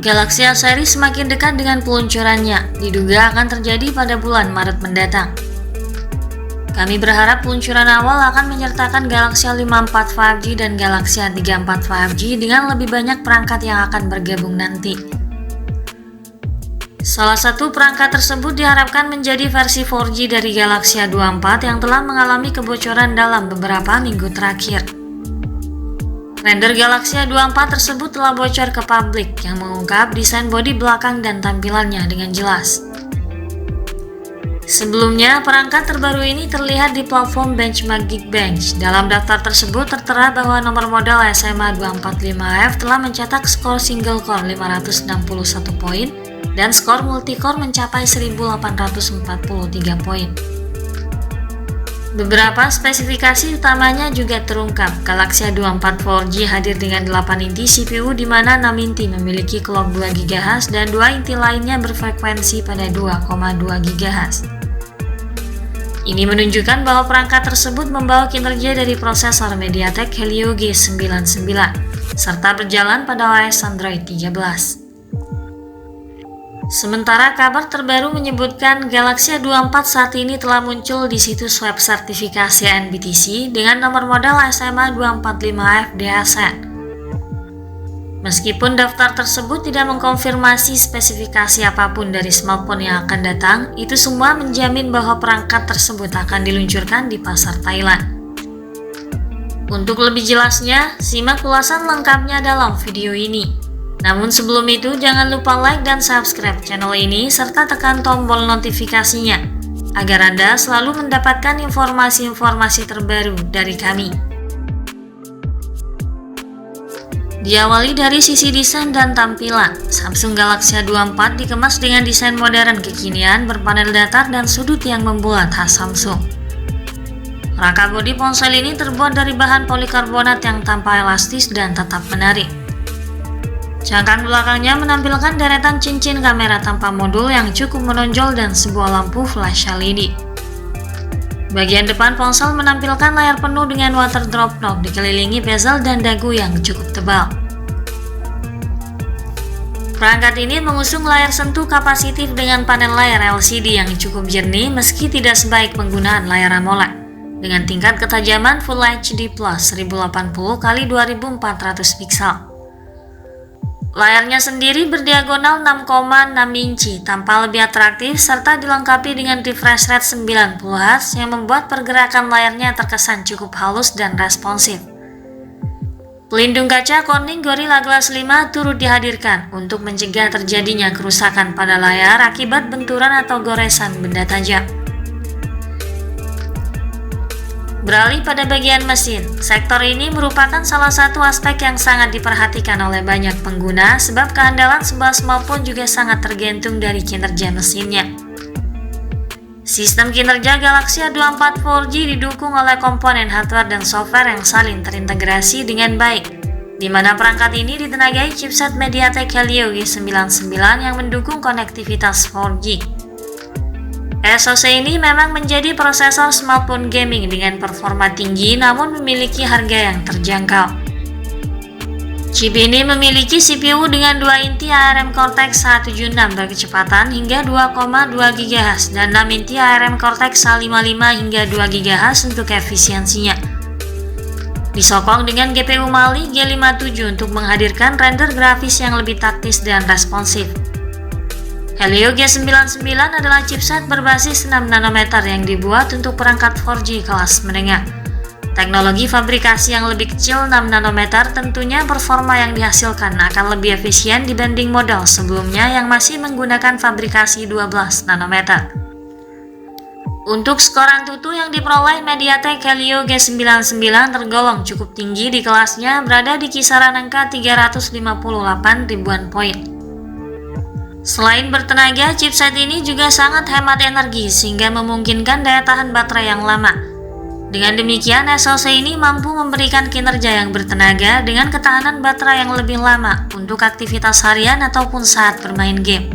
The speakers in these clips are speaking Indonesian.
Galaxy A series semakin dekat dengan peluncurannya, diduga akan terjadi pada bulan Maret mendatang. Kami berharap peluncuran awal akan menyertakan Galaxy A54 5G dan Galaxy A34 5G dengan lebih banyak perangkat yang akan bergabung nanti. Salah satu perangkat tersebut diharapkan menjadi versi 4G dari Galaxy A24 yang telah mengalami kebocoran dalam beberapa minggu terakhir. Render Galaxy A24 tersebut telah bocor ke publik yang mengungkap desain bodi belakang dan tampilannya dengan jelas. Sebelumnya, perangkat terbaru ini terlihat di platform benchmark Geekbench. Dalam daftar tersebut tertera bahwa nomor modal SMA 245F telah mencetak skor single core 561 poin dan skor multicore mencapai 1843 poin. Beberapa spesifikasi utamanya juga terungkap. Galaxy A24 4G hadir dengan 8 inti CPU di mana 6 inti memiliki clock 2 GHz dan 2 inti lainnya berfrekuensi pada 2,2 GHz. Ini menunjukkan bahwa perangkat tersebut membawa kinerja dari prosesor MediaTek Helio G99 serta berjalan pada OS Android 13. Sementara kabar terbaru menyebutkan Galaxy A24 saat ini telah muncul di situs web sertifikasi NBTC dengan nomor modal SMA 245F DHZ. Meskipun daftar tersebut tidak mengkonfirmasi spesifikasi apapun dari smartphone yang akan datang, itu semua menjamin bahwa perangkat tersebut akan diluncurkan di pasar Thailand. Untuk lebih jelasnya, simak ulasan lengkapnya dalam video ini. Namun sebelum itu, jangan lupa like dan subscribe channel ini serta tekan tombol notifikasinya agar Anda selalu mendapatkan informasi-informasi terbaru dari kami. Diawali dari sisi desain dan tampilan, Samsung Galaxy A24 dikemas dengan desain modern kekinian berpanel datar dan sudut yang membuat khas Samsung. Rangka bodi ponsel ini terbuat dari bahan polikarbonat yang tampak elastis dan tetap menarik. Cangkang belakangnya menampilkan deretan cincin kamera tanpa modul yang cukup menonjol dan sebuah lampu flash LED. Bagian depan ponsel menampilkan layar penuh dengan water drop knob dikelilingi bezel dan dagu yang cukup tebal. Perangkat ini mengusung layar sentuh kapasitif dengan panel layar LCD yang cukup jernih meski tidak sebaik penggunaan layar AMOLED dengan tingkat ketajaman Full HD Plus 1080x2400 piksel. Layarnya sendiri berdiagonal 6,6 inci, tampak lebih atraktif serta dilengkapi dengan refresh rate 90 Hz yang membuat pergerakan layarnya terkesan cukup halus dan responsif. Pelindung kaca Corning Gorilla Glass 5 turut dihadirkan untuk mencegah terjadinya kerusakan pada layar akibat benturan atau goresan benda tajam. Beralih pada bagian mesin, sektor ini merupakan salah satu aspek yang sangat diperhatikan oleh banyak pengguna sebab keandalan sebuah smartphone juga sangat tergantung dari kinerja mesinnya. Sistem kinerja Galaxy A24 4G didukung oleh komponen hardware dan software yang saling terintegrasi dengan baik, di mana perangkat ini ditenagai chipset MediaTek Helio G99 yang mendukung konektivitas 4G. SoC ini memang menjadi prosesor smartphone gaming dengan performa tinggi namun memiliki harga yang terjangkau. Chip ini memiliki CPU dengan 2 inti ARM Cortex A76 berkecepatan hingga 2,2 GHz dan 6 inti ARM Cortex A55 hingga 2 GHz untuk efisiensinya. Disokong dengan GPU Mali G57 untuk menghadirkan render grafis yang lebih taktis dan responsif. Helio G99 adalah chipset berbasis 6 nanometer yang dibuat untuk perangkat 4G kelas menengah. Teknologi fabrikasi yang lebih kecil 6 nanometer tentunya performa yang dihasilkan akan lebih efisien dibanding model sebelumnya yang masih menggunakan fabrikasi 12 nanometer. Untuk skor Antutu yang diperoleh MediaTek Helio G99 tergolong cukup tinggi di kelasnya, berada di kisaran angka 358 ribuan poin. Selain bertenaga, chipset ini juga sangat hemat energi sehingga memungkinkan daya tahan baterai yang lama. Dengan demikian, SoC ini mampu memberikan kinerja yang bertenaga dengan ketahanan baterai yang lebih lama untuk aktivitas harian ataupun saat bermain game.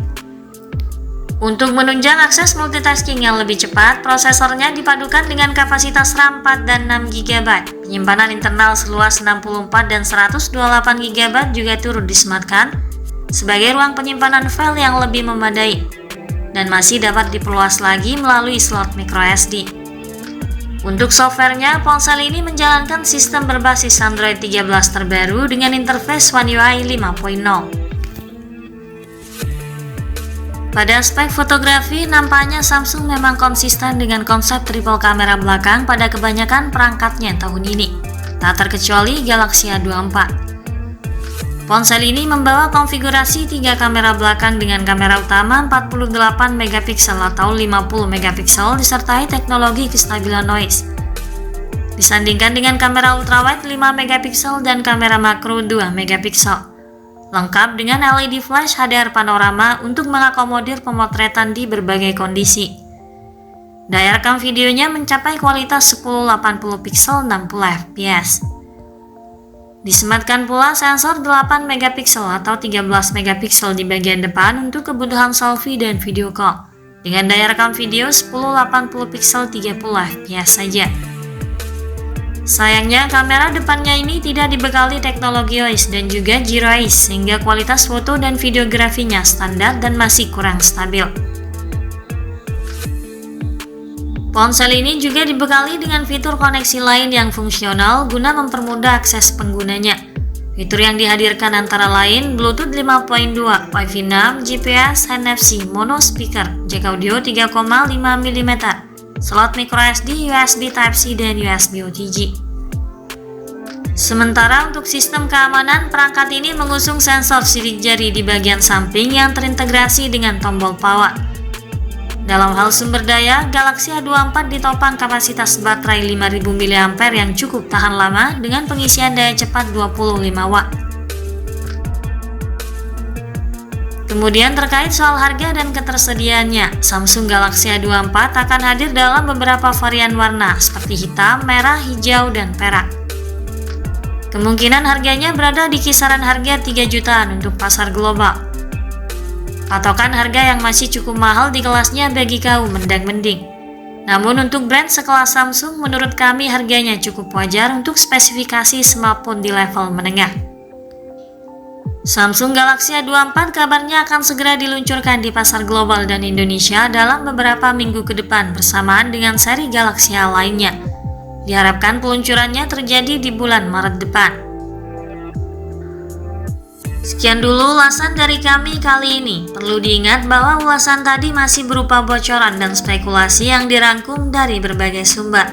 Untuk menunjang akses multitasking yang lebih cepat, prosesornya dipadukan dengan kapasitas RAM 4 dan 6 GB. Penyimpanan internal seluas 64 dan 128 GB juga turut disematkan, sebagai ruang penyimpanan file yang lebih memadai, dan masih dapat diperluas lagi melalui slot microSD. Untuk softwarenya, ponsel ini menjalankan sistem berbasis Android 13 terbaru dengan interface One UI 5.0. Pada aspek fotografi, nampaknya Samsung memang konsisten dengan konsep triple kamera belakang pada kebanyakan perangkatnya tahun ini, tak terkecuali Galaxy A24. Ponsel ini membawa konfigurasi 3 kamera belakang dengan kamera utama 48 megapiksel atau 50 megapiksel disertai teknologi kestabilan noise. Disandingkan dengan kamera ultrawide 5 megapiksel dan kamera makro 2 megapiksel. Lengkap dengan LED flash HDR panorama untuk mengakomodir pemotretan di berbagai kondisi. Daya rekam videonya mencapai kualitas 1080 pixel 60 fps. Disematkan pula sensor 8 megapiksel atau 13 megapiksel di bagian depan untuk kebutuhan selfie dan video call, dengan daya rekam video 1080 pixel 30 fps saja. Sayangnya, kamera depannya ini tidak dibekali teknologi OIS dan juga Gyro Eyes, sehingga kualitas foto dan videografinya standar dan masih kurang stabil. Ponsel ini juga dibekali dengan fitur koneksi lain yang fungsional guna mempermudah akses penggunanya. Fitur yang dihadirkan antara lain Bluetooth 5.2, Wi-Fi 6, GPS, NFC, mono speaker, jack audio 3,5 mm, slot microSD, USB Type-C, dan USB OTG. Sementara untuk sistem keamanan, perangkat ini mengusung sensor sidik jari di bagian samping yang terintegrasi dengan tombol power. Dalam hal sumber daya, Galaxy A24 ditopang kapasitas baterai 5000 mAh yang cukup tahan lama dengan pengisian daya cepat 25 watt. Kemudian terkait soal harga dan ketersediaannya, Samsung Galaxy A24 akan hadir dalam beberapa varian warna seperti hitam, merah, hijau, dan perak. Kemungkinan harganya berada di kisaran harga 3 jutaan untuk pasar global. Patokan harga yang masih cukup mahal di kelasnya bagi kaum mendang-mending. Namun untuk brand sekelas Samsung, menurut kami harganya cukup wajar untuk spesifikasi smartphone di level menengah. Samsung Galaxy A24 kabarnya akan segera diluncurkan di pasar global dan Indonesia dalam beberapa minggu ke depan bersamaan dengan seri Galaxy A lainnya. Diharapkan peluncurannya terjadi di bulan Maret depan. Sekian dulu ulasan dari kami kali ini. Perlu diingat bahwa ulasan tadi masih berupa bocoran dan spekulasi yang dirangkum dari berbagai sumber.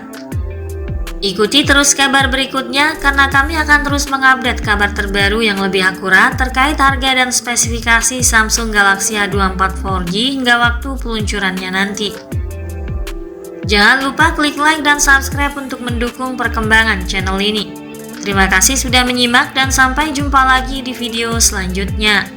Ikuti terus kabar berikutnya karena kami akan terus mengupdate kabar terbaru yang lebih akurat terkait harga dan spesifikasi Samsung Galaxy A24 4G hingga waktu peluncurannya nanti. Jangan lupa klik like dan subscribe untuk mendukung perkembangan channel ini. Terima kasih sudah menyimak dan sampai jumpa lagi di video selanjutnya.